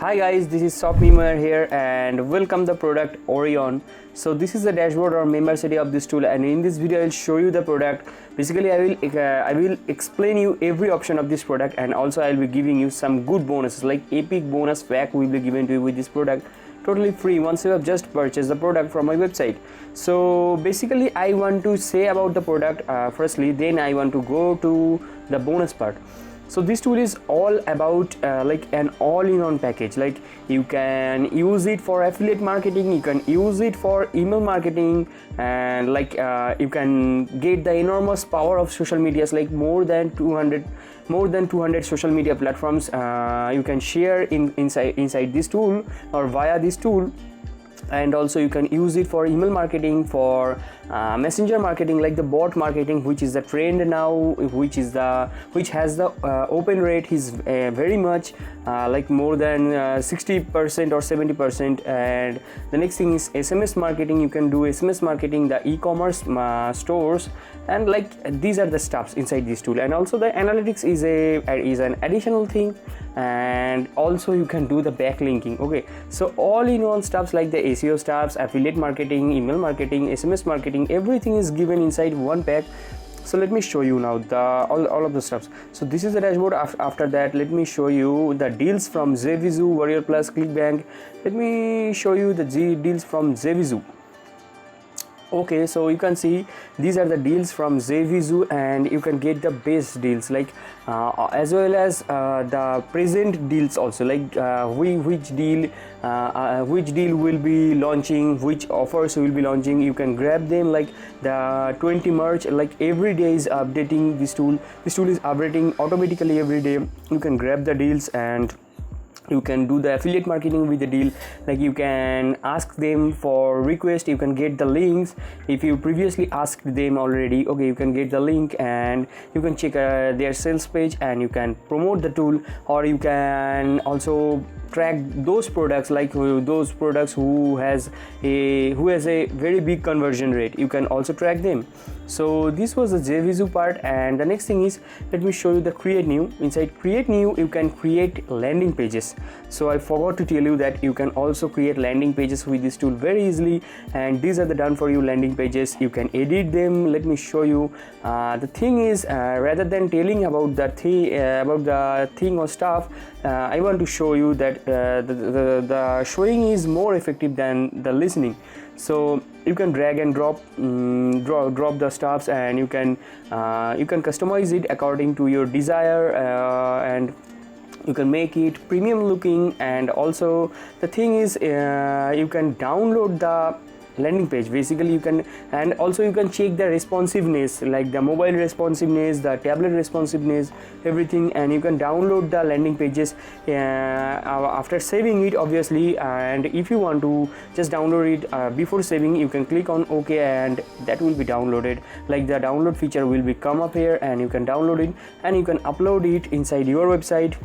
Hi guys, this is Shop Member here and welcome the product Orion. So this is the dashboard or member city of this tool, and in this video I will show you the product. Basically I will explain you every option of this product, and also I will be giving you some good bonuses like epic bonus pack will be given to you with this product totally free once you have just purchased the product from my website. So basically I want to say about the product firstly, then I want to go to the bonus part. So this tool is all about like an all-in-one package. Like you can use it for affiliate marketing, you can use it for email marketing, and like you can get the enormous power of social medias, like more than 200 social media platforms you can share inside this tool or via this tool. And also you can use it for email marketing, for messenger marketing, like the bot marketing, which is the trend now, which has the open rate is very much like more than 60% or 70%. And the next thing is SMS marketing. You can do SMS marketing, the e-commerce stores, and like these are the stuffs inside this tool. And also the analytics is an additional thing, and also you can do the backlinking. Okay, so all in one stuffs like the SEO stuffs, affiliate marketing, email marketing, SMS marketing, everything is given inside one pack. So let me show you now all of the stuffs. So this is the dashboard. After that, let me show you the deals from Zvizu, Warrior Plus, Clickbank. Let me show you the deals from Zvizu. Okay, so you can see these are the deals from Zvizu, and you can get the best deals, like as well as the present deals also, like which deal will be launching, which offers will be launching. You can grab them, like the 20 merch, like every day is updating. This tool is updating automatically every day. You can grab the deals and you can do the affiliate marketing with the deal. Like you can ask them for request, you can get the links if you previously asked them already. Okay, you can get the link and you can check their sales page and you can promote the tool. Or you can also track those products, like those products who has a very big conversion rate. You can also track them. So this was the Zvizu part, and the next thing is, let me show you the create new. Inside create new, you can create landing pages. So I forgot to tell you that you can also create landing pages with this tool very easily, and these are the done for you landing pages. You can edit them. Let me show you. The thing is, rather than telling about the thing or stuff, I want to show you that the showing is more effective than the listening. So you can drag and drop the stuffs, and you can customize it according to your desire, and you can make it premium looking. And also the thing is, you can download the landing page. Basically you can, and also you can check the responsiveness, like the mobile responsiveness, the tablet responsiveness, everything, and you can download the landing pages after saving it, obviously. And if you want to just download it before saving, you can click on OK, and that will be downloaded. Like the download feature will be come up here, and you can download it and you can upload it inside your website.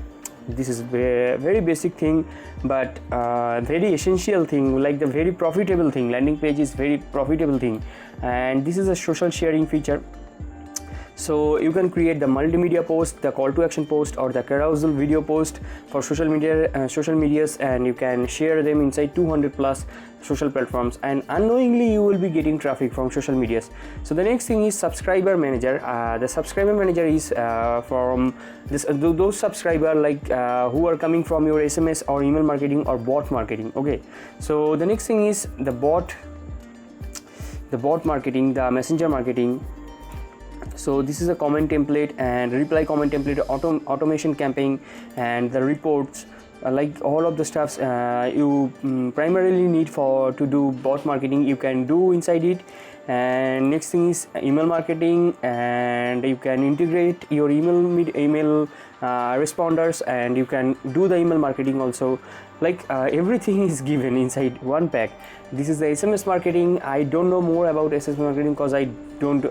This is very basic thing, but very essential thing, like the very profitable thing. Landing page is very profitable thing, and this is a social sharing feature. So you can create the multimedia post, the call to action post, or the carousel video post for social medias, and you can share them inside 200 plus social platforms, and unknowingly you will be getting traffic from social medias. So the next thing is subscriber manager. The subscriber manager is from those subscriber like who are coming from your SMS or email marketing or bot marketing. Okay, so the next thing is the bot marketing, the messenger marketing. So this is a comment template and reply comment template, automation campaign, and the reports, like all of the stuffs you primarily need to do bot marketing, you can do inside it. And next thing is email marketing, and you can integrate your email responders, and you can do the email marketing also. Like everything is given inside one pack. This is the SMS marketing. I don't know more about SMS marketing because I don't do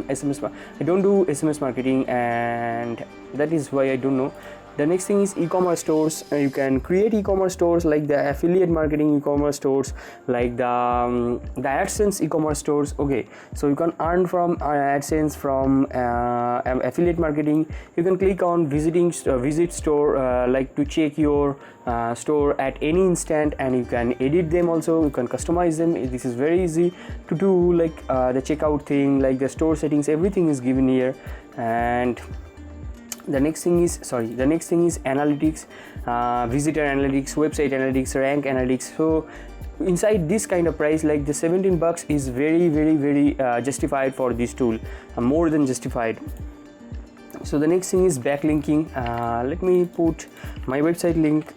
SMS marketing, and that is why I don't know. The next thing is e-commerce stores. You can create e-commerce stores like the affiliate marketing e-commerce stores, like the AdSense e-commerce stores. Okay, so you can earn from AdSense from affiliate marketing. You can click on visit store, like to check your store at any instant, and you can edit them also. You can customize them. This is very easy to do, like the checkout thing, like the store settings, everything is given here. And the next thing is analytics, visitor analytics, website analytics, rank analytics. So inside this kind of price, like the $17 is very justified for this tool, more than justified. So the next thing is backlinking. Let me put my website link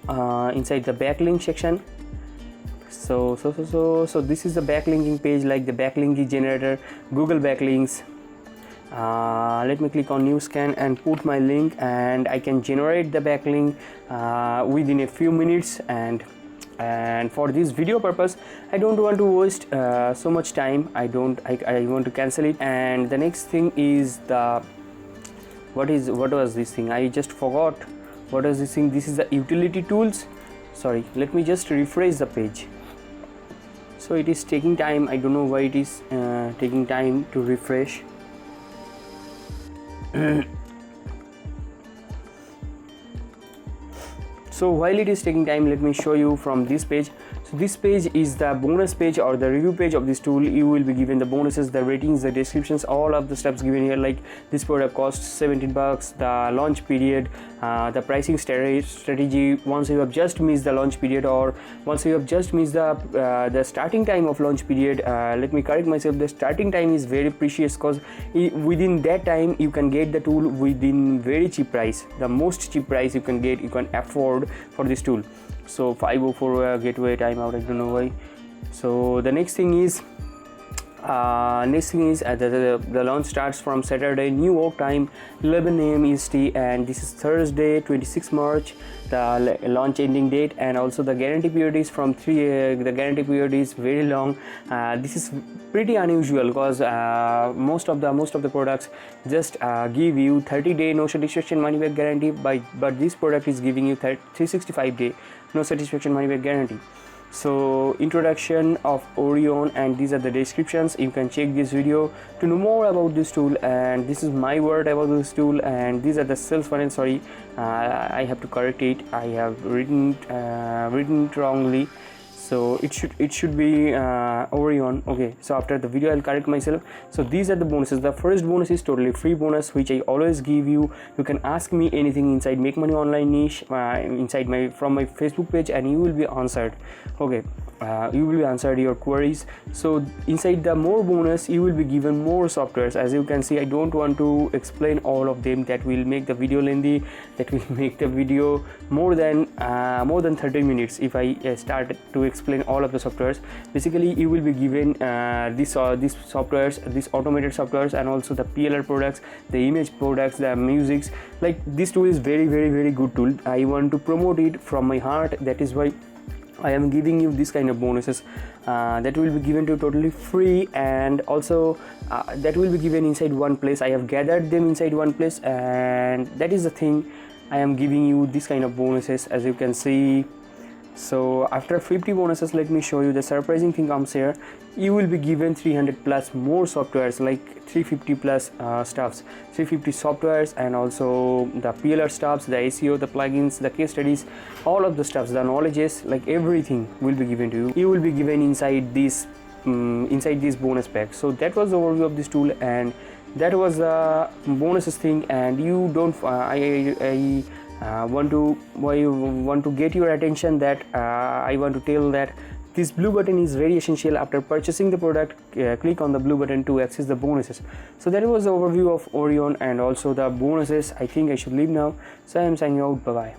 inside the backlink section. So this is the backlinking page, like the backlinking generator, Google backlinks. Let me click on new scan and put my link, and I can generate the backlink within a few minutes. And for this video purpose, I don't want to waste so much time. I want to cancel it. And the next thing is the what was this thing? I just forgot what was this thing. This is the utility tools. Sorry, let me just refresh the page. So it is taking time. I don't know why it is taking time to refresh. So while it is taking time, let me show you from this page. So this page is the bonus page or the review page of this tool. You will be given the bonuses, the ratings, the descriptions, all of the steps given here. Like this product costs $17, the launch period, the pricing strategy. Once you have just missed the launch period, or once you have just missed the starting time of launch period, let me correct myself. The starting time is very precious, because within that time you can get the tool within very cheap price, the most cheap price you can get, you can afford for this tool. So 504 gateway timeout, I don't know why. So the next thing is the launch starts from Saturday New York time 11 AM EST, and this is Thursday 26 March, the launch ending date. And also the guarantee period is from the guarantee period is very long. This is pretty unusual, because most of the products just give you 30-day no satisfaction money back guarantee, but this product is giving you 365-day no satisfaction money back guarantee. So introduction of Orion, and these are the descriptions. You can check this video to know more about this tool, and this is my word about this tool. And these are the sales funnel. Sorry, I have to correct it. I have written it wrongly. So it should be Orion. Okay, so after the video I'll correct myself. So these are the bonuses. The first bonus is totally free bonus, which I always give you. You can ask me anything inside Make Money Online niche, inside from my Facebook page, and you will be answered. Okay, you will be answered your queries. So inside the more bonus, you will be given more softwares. As you can see, I don't want to explain all of them. That will make the video lengthy. That will make the video more than 30 minutes if I start to explain all of the softwares. Basically, you will be given these softwares, these automated softwares, and also the PLR products, the image products, the musics. Like this tool is very good tool. I want to promote it from my heart. That is why I am giving you this kind of bonuses that will be given to totally free, and also that will be given inside one place. I have gathered them inside one place, and that is the thing. I am giving you this kind of bonuses, as you can see. So after 50 bonuses, let me show you the surprising thing comes here. You will be given 300 plus more softwares, like 350 plus stuffs, 350 softwares, and also the PLR stuffs, the SEO, the plugins, the case studies, all of the stuffs, the knowledges, like everything will be given to you. You will be given inside this bonus pack. So that was the overview of this tool, and that was the bonuses thing. And you don't I want to get your attention that I want to tell that this blue button is very essential. After purchasing the product, click on the blue button to access the bonuses. So that was the overview of Orion and also the bonuses. I think I should leave now, so I am signing out. Bye bye.